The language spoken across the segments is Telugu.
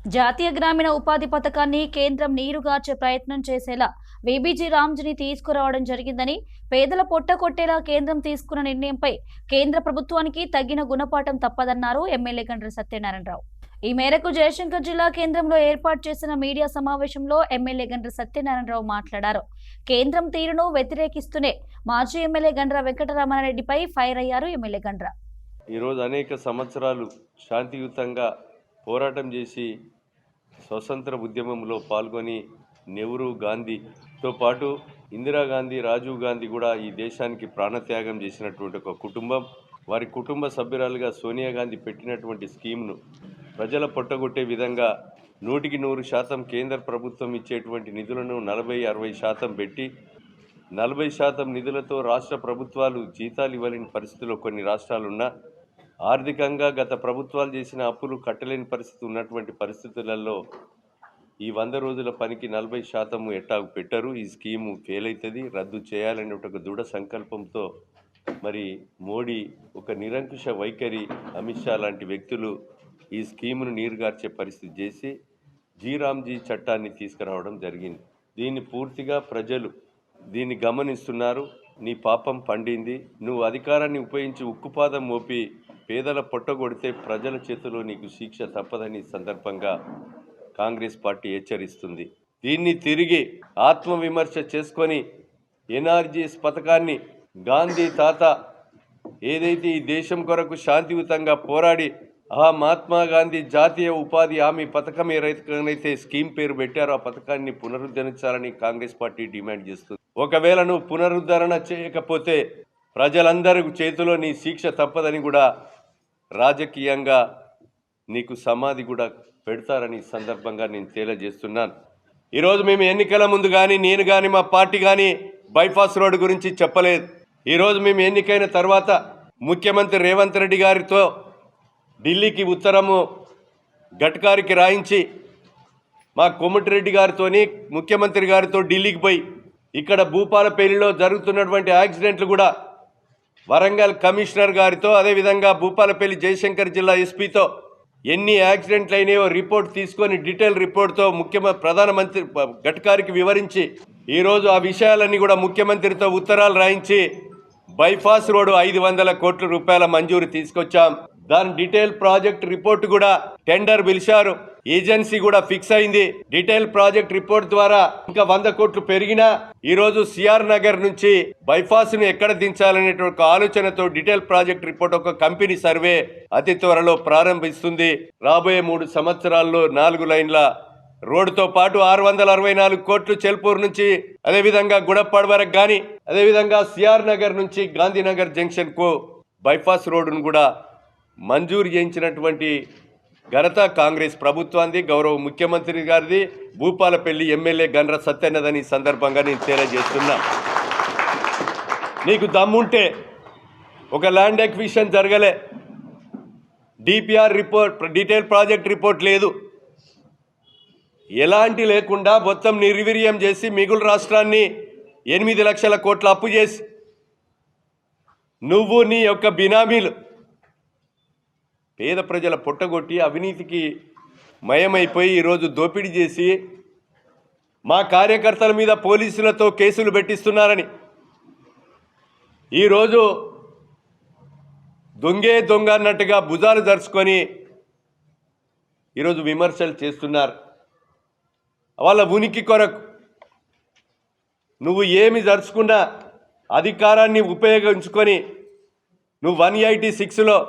జాతీయ గ్రామీణ ఉపాధి పథకాన్ని కేంద్రం నీరుగార్చే ప్రయత్నం చేసేలా వీబీజీ రామ్జీని తీసుకురావడం జరిగిందని, పేదల పొట్ట కొట్టేలా కేంద్రం తీసుకున్న నిర్ణయంపై కేంద్ర ప్రభుత్వానికి తగిన గుణపాఠం తప్పదన్నారు ఎమ్మెల్యే గండ్ర సత్యనారాయణరావు. ఈ మేరకు జయశంకర్ జిల్లా కేంద్రంలో ఏర్పాటు చేసిన మీడియా సమావేశంలో ఎమ్మెల్యే గండ్ర సత్యనారాయణరావు మాట్లాడారు. కేంద్రం తీరును వ్యతిరేకిస్తూనే మాజీ ఎమ్మెల్యే గండ్ర వెంకటరమణారెడ్డిపై ఫైర్ అయ్యారు ఎమ్మెల్యే గండ్ర. ఈరోజు అనేక సంవత్సరాలు శాంతియుతంగా పోరాటం చేసి స్వతంత్ర ఉద్యమంలో పాల్గొని నెహ్రూ, గాంధీతో పాటు ఇందిరాగాంధీ, రాజీవ్ గాంధీ కూడా ఈ దేశానికి ప్రాణత్యాగం చేసినటువంటి ఒక కుటుంబం. వారి కుటుంబ సభ్యురాలుగా సోనియా గాంధీ పెట్టినటువంటి స్కీమ్ను ప్రజల పొట్టగొట్టే విధంగా 100% కేంద్ర ప్రభుత్వం ఇచ్చేటువంటి నిధులను 40-60% పెట్టి 40% నిధులతో రాష్ట్ర ప్రభుత్వాలు జీతాలు ఇవ్వలేని పరిస్థితుల్లో కొన్ని రాష్ట్రాలున్నా, ఆర్థికంగా గత ప్రభుత్వాలు చేసిన అప్పులు కట్టలేని పరిస్థితి ఉన్నటువంటి పరిస్థితులలో ఈ 100 రోజుల పనికి 40% ఎట్టాగు పెట్టరు. ఈ స్కీము ఫెయిల్ అవుతుంది, రద్దు చేయాలనే ఒక దృఢ సంకల్పంతో మరి మోడీ ఒక నిరంకుశ వైఖరి, అమిత్ షా లాంటి వ్యక్తులు ఈ స్కీమును నీరుగార్చే పరిస్థితి చేసి జీరామ్జీ చట్టాన్ని తీసుకురావడం జరిగింది. దీన్ని పూర్తిగా ప్రజలు దీన్ని గమనిస్తున్నారు. నీ పాపం పండింది, నువ్వు అధికారాన్ని ఉపయోగించి ఉక్కుపాదం మోపి పేదల పొట్టగొడితే ప్రజల చేతిలో నీకు శిక్ష తప్పదని సందర్భంగా కాంగ్రెస్ పార్టీ హెచ్చరిస్తుంది. దీన్ని తిరిగి ఆత్మవిమర్శ చేసుకొని ఎన్ఆర్జీఎస్ పథకాన్ని గాంధీ తాత ఏదైతే ఈ దేశం కొరకు శాంతియుతంగా పోరాడి మహాత్మా గాంధీ జాతీయ ఉపాధి హామీ పథకం ఏదైతే స్కీమ్ పేరు పెట్టారో ఆ పథకాన్ని పునరుద్ధరించాలని కాంగ్రెస్ పార్టీ డిమాండ్ చేస్తుంది. ఒకవేళ నువ్వు పునరుద్ధరణ చేయకపోతే ప్రజలందరి చేతిలో నీ శిక్ష తప్పదని కూడా రాజకీయంగా నీకు సమాధి కూడా పెడతారని సందర్భంగా నేను తెలియజేస్తున్నాను. ఈరోజు మేము ఎన్నికల ముందు కానీ నేను కానీ మా పార్టీ కానీ బైపాస్ రోడ్డు గురించి చెప్పలేదు. ఈరోజు మేము ఎన్నికైన తర్వాత ముఖ్యమంత్రి రేవంత్ రెడ్డి గారితో ఢిల్లీకి ఉత్తరము గడ్కరీకి రాయించి మా కోమటిరెడ్డి గారితో ముఖ్యమంత్రి గారితో ఢిల్లీకి పోయి ఇక్కడ భూపాలపల్లిలో జరుగుతున్నటువంటి యాక్సిడెంట్లు కూడా వరంగల్ కమిషనర్ గారితో, అదేవిధంగా భూపాలపల్లి జయశంకర్ జిల్లా ఎస్పీతో ఎన్ని యాక్సిడెంట్లు అయినాయో రిపోర్ట్ తీసుకొని డీటెయిల్ రిపోర్ట్తో ప్రధానమంత్రి గడ్కరీకి వివరించి ఈరోజు ఆ విషయాలన్నీ కూడా ముఖ్యమంత్రితో ఉత్తరాలు రాయించి బైపాస్ రోడ్డు 500 కోట్ల రూపాయల మంజూరు తీసుకొచ్చాం. దాని డీటెయిల్ ప్రాజెక్ట్ రిపోర్ట్ కూడా టెండర్ పిలిచారు, ఏజెన్సీ కూడా ఫిక్స్ అయింది. డీటెయిల్ ప్రాజెక్ట్ రిపోర్ట్ ద్వారా ఇంకా 100 కోట్లు పెరిగినా ఈరోజు సిఆర్ నగర్ నుంచి బైపాస్ ను ఎక్కడ దించాలనేటువంటి ఆలోచనతో డీటెయిల్ ప్రాజెక్ట్ రిపోర్ట్ ఒక కంపెనీ సర్వే అతి త్వరలో ప్రారంభిస్తుంది. రాబోయే 3 సంవత్సరాల్లో 4 లైన్ల రోడ్డుతో పాటు 664 కోట్లు చెల్పూర్ నుంచి అదేవిధంగా గుడప్పడ్ వరకు కానీ, అదేవిధంగా సిఆర్ నగర్ నుంచి గాంధీనగర్ జంక్షన్ కు బైపాస్ రోడ్డును కూడా మంజూరు చేయించినటువంటి ఘనత కాంగ్రెస్ ప్రభుత్వాన్ని, గౌరవ ముఖ్యమంత్రి గారిది, భూపాలపల్లి ఎమ్మెల్యే గండ్ర సత్యన్నదని సందర్భంగా నేను తెలియజేస్తున్నా. నీకు దమ్ముంటే ఒక ల్యాండ్ ఎక్విజిషన్ జరగలే, DPR report, detail project report లేదు, ఎలాంటి లేకుండా మొత్తం నిర్వీర్యం చేసి మిగులు రాష్ట్రాన్ని 8 లక్షల కోట్ల అప్పు చేసి నువ్వు నీ యొక్క బినామీలు పేద ప్రజల పొట్టగొట్టి అవినీతికి మయమైపోయి ఈరోజు దోపిడీ చేసి మా కార్యకర్తల మీద పోలీసులతో కేసులు పెట్టిస్తున్నారని ఈరోజు దొంగే దొంగ అన్నట్టుగా భుజాలు దర్చుకొని ఈరోజు విమర్శలు చేస్తున్నారు. వాళ్ళ ఉనికి కొరకు నువ్వు ఏమి దర్చుకున్నా అధికారాన్ని ఉపయోగించుకొని నువ్వు 186లో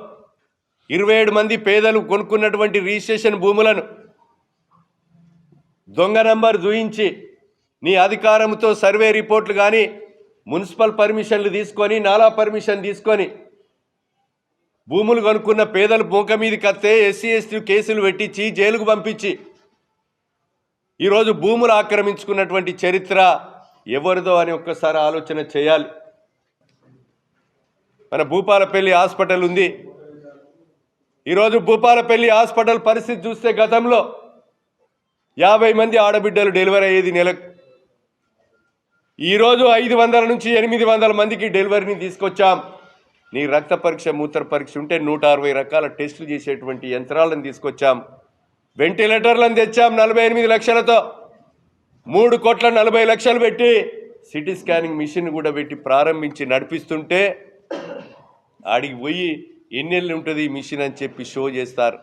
27 మంది పేదలు కొనుక్కున్నటువంటి రిజిస్ట్రేషన్ భూములను దొంగ నంబర్ చూయించి నీ అధికారంతో సర్వే రిపోర్ట్లు కానీ మున్సిపల్ పర్మిషన్లు తీసుకొని నాలా పర్మిషన్ తీసుకొని భూములు కొనుక్కున్న పేదలు మూక మీదకి వస్తే ఎస్సీ ఎస్టీ కేసులు పెట్టించి జైలుకు పంపించి ఈరోజు భూములు ఆక్రమించుకున్నటువంటి చరిత్ర ఎవరిదో అని ఒక్కసారి ఆలోచన చేయాలి. మన భూపాలపల్లి హాస్పిటల్ ఉంది. ఈరోజు భూపాలపల్లి హాస్పిటల్ పరిస్థితి చూస్తే గతంలో 50 మంది ఆడబిడ్డలు డెలివరీ అయ్యేది నెలకు. ఈరోజు 500 నుంచి 800 మందికి డెలివరీని తీసుకొచ్చాం. నీ రక్త పరీక్ష, మూత్ర పరీక్ష ఉంటే 160 రకాల టెస్టులు చేసేటువంటి యంత్రాలను తీసుకొచ్చాం. వెంటిలేటర్లను తెచ్చాం 48 లక్షలతో, 3,40,00,000 పెట్టి సిటీ స్కానింగ్ మిషన్ కూడా పెట్టి ప్రారంభించి నడిపిస్తుంటే ఆడికి పోయి ఎన్నెళ్ళు ఉంటుంది ఈ మిషన్ అని చెప్పి షో చేస్తారు.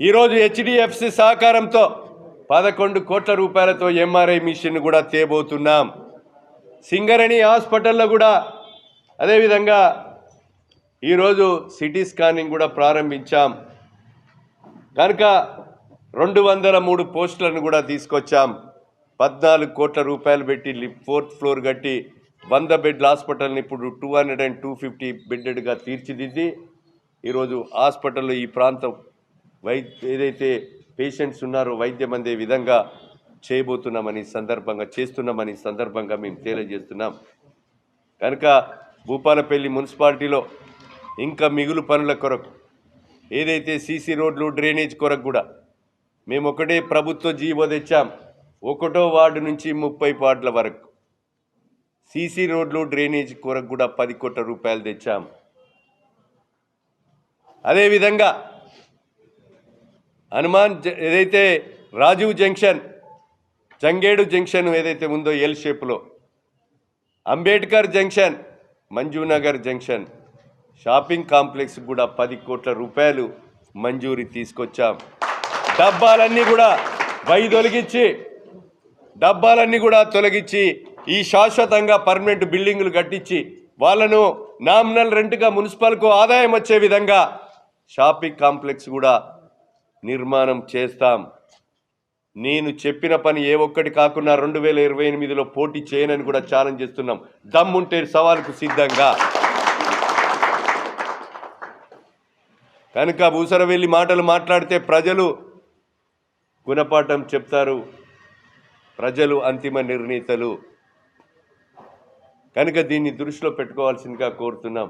ఈరోజు హెచ్డిఎఫ్సి సహకారంతో 11 కోట్ల రూపాయలతో ఎంఆర్ఐ మిషన్ కూడా తేబోతున్నాం. సింగరేణి హాస్పిటల్లో కూడా అదేవిధంగా ఈరోజు సిటీ స్కానింగ్ కూడా ప్రారంభించాం. కనుక 203 పోస్టులను కూడా తీసుకొచ్చాం. 14 కోట్ల రూపాయలు పెట్టి 4th ఫ్లోర్ కట్టి 100 బెడ్ల హాస్పిటల్ని ఇప్పుడు 250 బెడ్డెడ్గా తీర్చిదిద్ది ఈరోజు హాస్పిటల్లో ఈ ప్రాంతం ఏదైతే పేషెంట్స్ ఉన్నారో వైద్యం అందే విధంగా చేస్తున్నామని సందర్భంగా మేము తెలియజేస్తున్నాం. కనుక భూపాలపల్లి మున్సిపాలిటీలో ఇంకా మిగులు పనుల కొరకు ఏదైతే సీసీ రోడ్లు డ్రైనేజ్ కొరకు కూడా మేము ఒకటే ప్రభుత్వ జీవో తెచ్చాం. 1వ వార్డు నుంచి 30 వార్డుల వరకు సీసీ రోడ్లు డ్రైనేజ్ కొరకు కూడా 10 కోట్ల రూపాయలు తెచ్చాం. అదేవిధంగా ఏదైతే రాజీవ్ జంక్షన్ జంగేడు జంక్షన్ ఏదైతే ఉందో ఎల్ షేప్లో, Ambedkar junction, Manjunagar junction shopping complex కూడా 10 కోట్ల రూపాయలు మంజూరీ తీసుకొచ్చాం. డబ్బాలన్నీ కూడా తొలగించి ఈ శాశ్వతంగా పర్మనెంట్ బిల్డింగులు కట్టించి వాళ్ళను నామినల్ రెంట్గా మున్సిపల్కు ఆదాయం వచ్చే విధంగా షాపింగ్ కాంప్లెక్స్ కూడా నిర్మాణం చేస్తాం. నేను చెప్పిన పని ఏ ఒక్కటి కాకుండా 2028లో పోటీ చేయనని కూడా ఛాలెంజ్ చేస్తున్నాం. దమ్ముంటే సవాల్కు సిద్ధంగా. కనుక ఊసరవెల్లి మాటలు మాట్లాడితే ప్రజలు గుణపాఠం చెప్తారు. ప్రజలు అంతిమ నిర్ణీతలు. కనుక దీన్ని దృష్టిలో పెట్టుకోవాల్సిందిగా కోరుతున్నాం.